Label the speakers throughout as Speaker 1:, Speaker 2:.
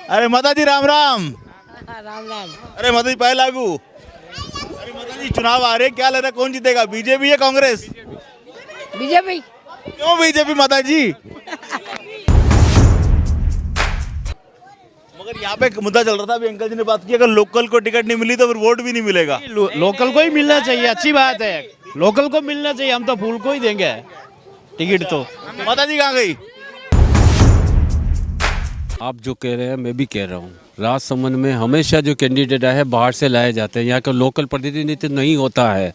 Speaker 1: अरे माता जी राम राम।
Speaker 2: राम राम।
Speaker 1: अरे माता जी पहले लागू। अरे माता जी चुनाव आ रहे हैं, क्या लग रहा है कौन जीतेगा, बीजेपी या कांग्रेस?
Speaker 2: बीजेपी।
Speaker 1: क्यों बीजेपी माता जी? मगर यहाँ पे एक मुद्दा चल रहा था, अभी अंकल जी ने बात की, अगर लोकल को टिकट नहीं मिली तो फिर वोट भी नहीं मिलेगा।
Speaker 3: लोकल को ही मिलना चाहिए, अच्छी बात है। लोकल को मिलना चाहिए, हम तो फूल को ही देंगे टिकट तो।
Speaker 1: माता जी कहाँ गई?
Speaker 4: आप जो कह रहे हैं मैं भी कह रहा हूँ। राजसमंद में हमेशा जो कैंडिडेट है बाहर से लाए जाते हैं, यहाँ का लोकल प्रतिनिधित्व नहीं होता है।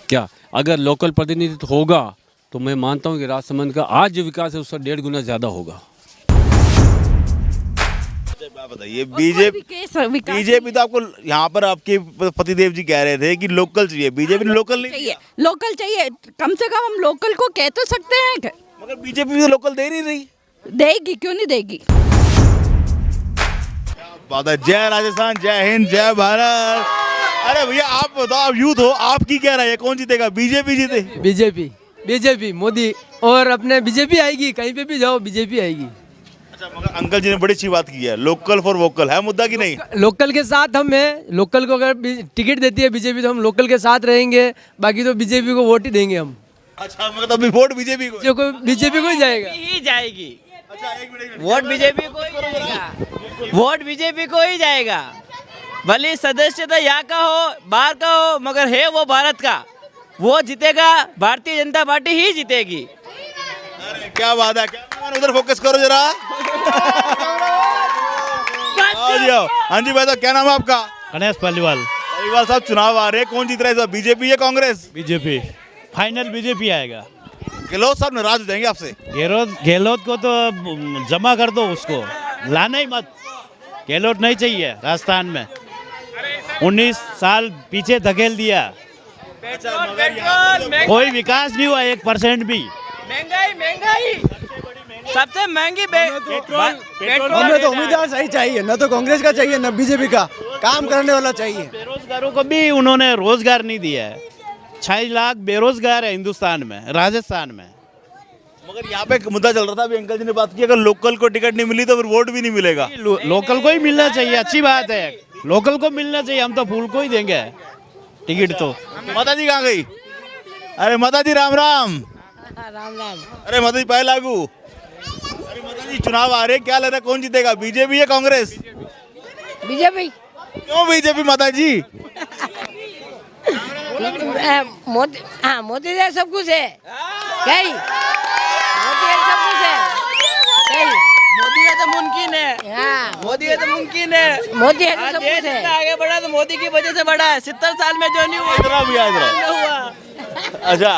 Speaker 4: क्या अगर लोकल प्रतिनिधित्व होगा तो मैं मानता हूँ कि राजसमंद का आज जो विकास है उसका 1.5 गुना ज़्यादा होगा।
Speaker 1: बताइए, बीजेपी तो आपको यहाँ पर आपके पतिदेव जी कह रहे थे कि लोकल चाहिए, बीजेपी ने लोकल नहीं
Speaker 2: चाहिए, लोकल चाहिए। कम से कम हम लोकल को कह तो सकते हैं।
Speaker 1: मगर बीजेपी भी तो लोकल दे नहीं रही।
Speaker 2: देगी, क्यों नहीं देगी?
Speaker 1: बात है। जय राजस्थान, जय हिंद, जय भारत। अरे भैया आप बताओ, आप यूथ हो, आप की कह रहा है कौन जीतेगा, बीजेपी जीते?
Speaker 5: बीजेपी मोदी और अपने बीजेपी आएगी, कहीं पे भी जाओ बीजेपी आएगी।
Speaker 1: अच्छा, मगर अंकल जी ने बड़ी अच्छी बात की है, लोकल फॉर वोकल है मुद्दा की नहीं?
Speaker 5: लोकल के साथ हम हैं, लोकल को अगर टिकट देती है बीजेपी तो हम लोकल के साथ रहेंगे, बाकी तो बीजेपी को वोट ही देंगे हम।
Speaker 1: अच्छा, मगर अभी वोट बीजेपी को?
Speaker 5: जो कोई बीजेपी को ही जाएगा।
Speaker 6: ही जाएगी।
Speaker 1: अच्छा, एक मिनट।
Speaker 6: वोट बीजेपी को ही जाएगा। वोट बीजेपी को ही जाएगा। भले सदस्यता यहाँ का हो, बाहर का हो, मगर है वो भारत का, वो जीतेगा। भारतीय जनता पार्टी ही जीतेगी।
Speaker 1: अरे क्या बात है, क्या उधर फोकस करो जरा। आओ जी आओ। हाँ जी भाई साहब, क्या नाम है आपका?
Speaker 3: गणेश पालीवाल।
Speaker 1: पालीवाल साहब, चुनाव आ रहे हैं, कौन जीत रहा है इस बार, बीजेपी या कांग्रेस?
Speaker 3: बीजेपी फाइनल, बीजेपी आएगा।
Speaker 1: गहलोत साहब नाराज हो जाएंगे आपसे।
Speaker 3: गहलोत को तो जमा कर दो, उसको लाना ही मत। गहलोत नहीं चाहिए राजस्थान में। 19 साल पीछे धकेल दिया, कोई विकास नहीं हुआ 1% भी।
Speaker 6: महंगाई सबसे महंगी
Speaker 7: हमें तो उम्मीदवार सही चाहिए, न तो कांग्रेस का चाहिए न बीजेपी का, काम करने वाला चाहिए।
Speaker 3: बेरोजगारों को भी उन्होंने रोजगार नहीं दिया है। 6 लाख बेरोजगार है हिंदुस्तान में, राजस्थान में।
Speaker 1: मगर यहाँ पे एक मुद्दा चल रहा था, अभी अंकल जी ने बात की, अगर लोकल को टिकट नहीं मिली तो फिर वोट भी नहीं मिलेगा।
Speaker 3: लोकल को ही मिलना चाहिए, अच्छी बात है। लोकल को मिलना चाहिए, हम तो फूल को ही देंगे टिकट तो।
Speaker 1: माता जी कहाँ गई? अरे माता जी राम राम।
Speaker 2: राम राम।
Speaker 1: अरे माता जी पहले लागू। अरे माता जी चुनाव आ रहे हैं, क्या लग रहा है कौन जीतेगा, बीजेपी या कांग्रेस?
Speaker 2: बीजेपी।
Speaker 1: क्यों बीजेपी माता जी?
Speaker 2: मोदी, हाँ मोदी से सब कुछ है। कहीं मोदी है, सब कुछ है। कहीं
Speaker 6: मोदी है तो मुमकिन है।
Speaker 2: हाँ,
Speaker 6: मोदी है तो मुमकिन है।
Speaker 2: मोदी है तो
Speaker 6: आज
Speaker 2: सब
Speaker 6: देश
Speaker 2: कुछ है।
Speaker 6: इतना आगे बढ़ा तो मोदी की वजह से बढ़ा है। 70 साल में जो नहीं हुआ,
Speaker 1: इतना भी है, इतना।
Speaker 6: नहीं हुआ।
Speaker 1: अच्छा,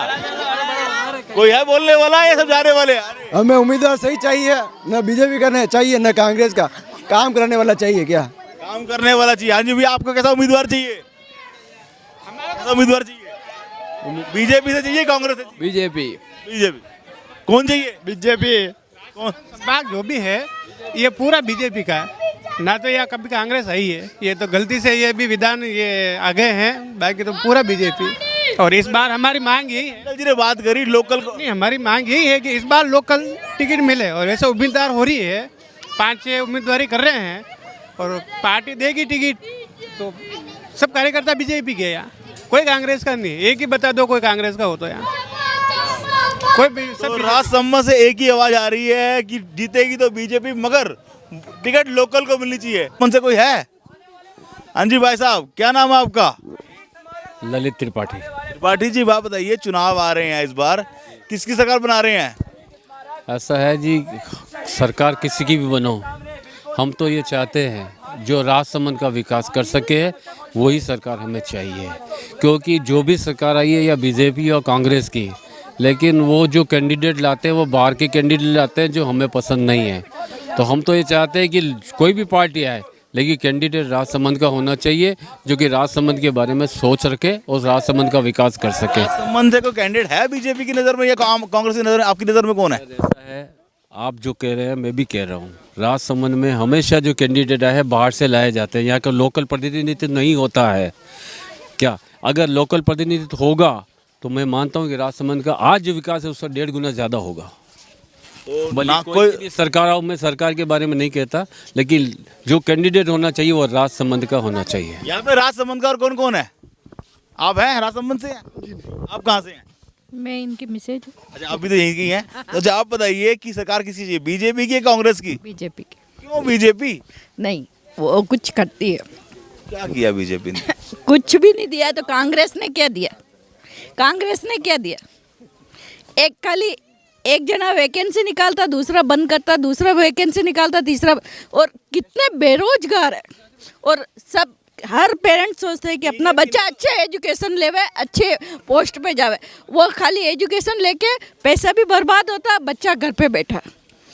Speaker 1: कोई है बोलने वाला, ये सब जाने वाले?
Speaker 7: हमें उम्मीदवार सही चाहिए, न बीजेपी का चाहिए न कांग्रेस का, काम करने वाला चाहिए। क्या
Speaker 1: काम करने वाला चाहिए? हाँ जी भैया, आपको कैसा उम्मीदवार चाहिए? कैसा उम्मीदवार चाहिए? बीजेपी से चाहिए, कांग्रेस से चाहिए? बीजेपी। कौन चाहिए?
Speaker 8: बीजेपी।
Speaker 1: कौन?
Speaker 8: बात जो भी है ये पूरा बीजेपी का है, ना तो यह कभी कांग्रेस ही है। ये तो गलती से ये भी विधान ये आगे हैं, बाकी तो पूरा बीजेपी। और इस बार हमारी मांग यही है,
Speaker 1: जी ने बात करी लोकल को,
Speaker 8: नहीं हमारी मांग यही है कि इस बार लोकल टिकट मिले। और ऐसे उम्मीदवार हो रही है, 5-6 उम्मीदवारी कर रहे हैं और पार्टी देगी टिकट तो सब कार्यकर्ता बीजेपी के। यहाँ कोई कांग्रेस का नहीं, एक ही बता दो कोई कांग्रेस का हो तो यहाँ कोई भी
Speaker 1: तो
Speaker 8: सब।
Speaker 1: राजसमंद से एक ही आवाज आ रही है कि जीतेगी तो बीजेपी, मगर टिकट लोकल को मिलनी चाहिए। मन से कोई है? हाँ जी भाई साहब, क्या नाम है आपका?
Speaker 4: ललित त्रिपाठी।
Speaker 1: त्रिपाठी जी, बात बताइए, चुनाव आ रहे हैं इस बार, किसकी सरकार बना रहे हैं?
Speaker 4: ऐसा है जी, सरकार किसी की भी बनो, हम तो ये चाहते हैं जो राजसमंद का विकास कर सके वही सरकार हमें चाहिए। क्योंकि जो भी सरकार आई है या बीजेपी और कांग्रेस की, लेकिन वो जो कैंडिडेट लाते हैं वो बाहर के कैंडिडेट लाते हैं जो हमें पसंद नहीं है। तो हम तो ये चाहते हैं कि कोई भी पार्टी आए लेकिन कैंडिडेट राजसमंद का होना चाहिए, जो कि राजसमंद के बारे में सोच रखे और राजसमंद का विकास कर सके।
Speaker 1: राजसमंद से कोई कैंडिडेट है बीजेपी की नज़र में या कांग्रेस की नज़र में? आपकी नज़र में कौन है?
Speaker 4: ऐसा है, आप जो कह रहे हैं मैं भी कह रहा हूँ। राजसमंद में हमेशा जो कैंडिडेट है बाहर से लाए जाते हैं, यहाँ का लोकल प्रतिनिधित्व नहीं होता है। क्या अगर लोकल प्रतिनिधित्व होगा तो मैं मानता हूँ कि राजसमंद का आज जो विकास है उसका 1.5 गुना ज़्यादा होगा।
Speaker 1: तो
Speaker 4: भले
Speaker 1: ना
Speaker 4: कोई
Speaker 1: कोई
Speaker 4: भी सरकार आओ, मैं सरकार के बारे में नहीं कहता, लेकिन जो कैंडिडेट होना चाहिए वो राजसमंद का होना चाहिए।
Speaker 1: यहाँ पे राजसमंद का और कौन कौन है? आप हैं राजसमंद से हैं? आप कहाँ से हैं?
Speaker 9: मैं इनकी मिसेज हूँ।
Speaker 1: अच्छा, आप भी तो यहीं की हैं। तो अच्छा, आप बताइए कि सरकार किसी चाहिए, बीजेपी की या कांग्रेस की?
Speaker 9: बीजेपी की।
Speaker 1: क्यों बीजेपी?
Speaker 9: नहीं, वो कुछ करती है।
Speaker 1: क्या किया बीजेपी ने?
Speaker 9: कुछ भी नहीं दिया तो कांग्रेस ने क्या दिया? कांग्रेस ने क्या दिया? एक खाली एक जना वैकेंसी निकालता, दूसरा बंद करता, दूसरा वैकेंसी निकालता, तीसरा। और कितने बेरोजगार है, और सब हर पेरेंट्स सोचते हैं कि अपना बच्चा अच्छे एजुकेशन लेवे, अच्छे पोस्ट पे जावे। वो खाली एजुकेशन लेके पैसा भी बर्बाद होता, बच्चा घर पे बैठा,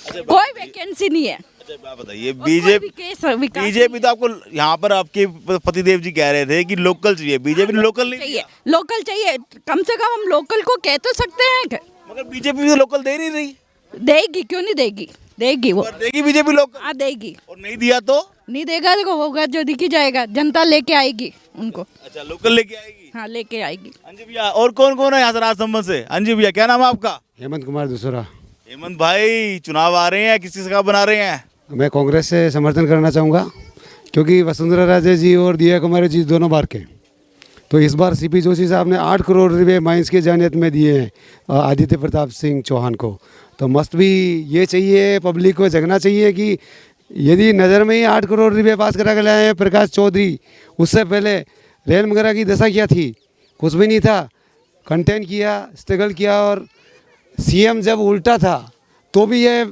Speaker 9: कोई वैकेंसी नहीं है।
Speaker 1: अच्छा, आप बताइए बीजेपी तो आपको यहाँ पर आपके पतिदेव जी कह रहे थे कि लोकल चाहिए, बीजेपी ने लोकल नहीं
Speaker 9: चाहिए, लोकल चाहिए। कम से कम हम लोकल को कह तो सकते हैं कि
Speaker 1: मगर बीजेपी भी तो लोकल दे नहीं रही।
Speaker 9: देगी, क्यों नहीं देगी? देगी वो,
Speaker 1: देगी बीजेपी लोकल।
Speaker 9: हाँ देगी।
Speaker 1: और नहीं दिया तो
Speaker 9: नहीं देगा, देखो होगा जो दिखी जाएगा, जनता लेके आएगी उनको।
Speaker 1: अच्छा, लोकल लेके आएगी।
Speaker 9: हाँ लेके आएगी।
Speaker 1: हाँ जी भैया, और कौन कौन है यहाँ से राजसमंद से? हाँ जी भैया, क्या नाम है आपका?
Speaker 10: हेमंत कुमार दूसरा।
Speaker 1: हेमंत भाई, चुनाव आ रहे हैं, किसकी सरकार बना रहे हैं?
Speaker 10: मैं कांग्रेस से समर्थन करना चाहूँगा, क्योंकि वसुंधरा राजे जी और दिया कुमारी जी दोनों बार के। तो इस बार सीपी जोशी साहब ने 8 करोड़ रुपए माइंस के जानियत में दिए हैं आदित्य प्रताप सिंह चौहान को। तो मस्ट भी ये चाहिए, पब्लिक को जगना चाहिए कि यदि नज़र में ही 8 करोड़ रुपए पास करा के लाए हैं प्रकाश चौधरी, उससे पहले रेल वगैरह की दशा क्या थी? कुछ भी नहीं था। कंटेन किया, स्ट्रगल किया, और सीएम जब उल्टा था तो भी ये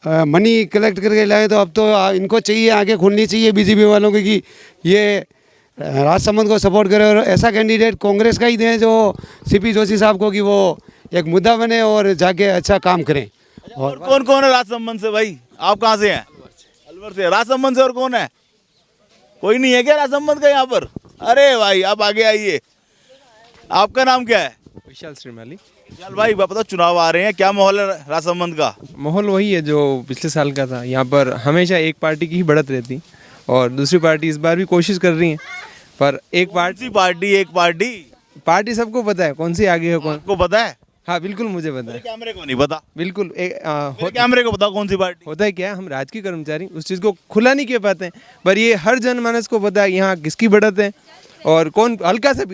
Speaker 10: मनी कलेक्ट करके लाए। तो अब तो इनको चाहिए, आंखें खुलनी चाहिए बीजेपी वालों की कि ये राजसमंद को सपोर्ट करें और ऐसा कैंडिडेट कांग्रेस का ही दें जो सीपी जोशी साहब को, कि वो एक मुद्दा बने और जाके अच्छा काम करें।
Speaker 1: और कौन कौन है राजसमंद से भाई? आप कहाँ से हैं? अलवर से। राजसमंद से और कौन है? कोई नहीं है क्या राजसमंद का यहाँ पर? अरे भाई, आप आगे आइए। आपका नाम क्या है?
Speaker 11: विशाल श्रीमाली।
Speaker 1: विशाल भाई, बताओ, चुनाव आ रहे हैं, क्या माहौल है राजसमंद का?
Speaker 11: माहौल वही है जो पिछले साल का था। यहाँ पर हमेशा एक पार्टी की ही बढ़त रहती, और दूसरी पार्टी इस बार भी कोशिश कर रही है, पर एक पार्टी सबको पता है कौन सी आगे है, कौन
Speaker 1: को पता है?
Speaker 11: हाँ बिल्कुल, मुझे पता है।
Speaker 1: कैमरे को नहीं पता?
Speaker 11: बिल्कुल।
Speaker 1: कैमरे को पता कौन सी पार्टी
Speaker 11: होता है क्या, हम राजकीय कर्मचारी उस चीज़ को खुला नहीं कह पाते हैं, पर ये हर जनमानस को पता है यहाँ किसकी बढ़त है और कौन हल्का सा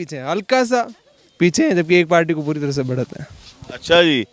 Speaker 11: पीछे है, जबकि एक पार्टी को पूरी तरह से बढ़त है।
Speaker 1: अच्छा जी।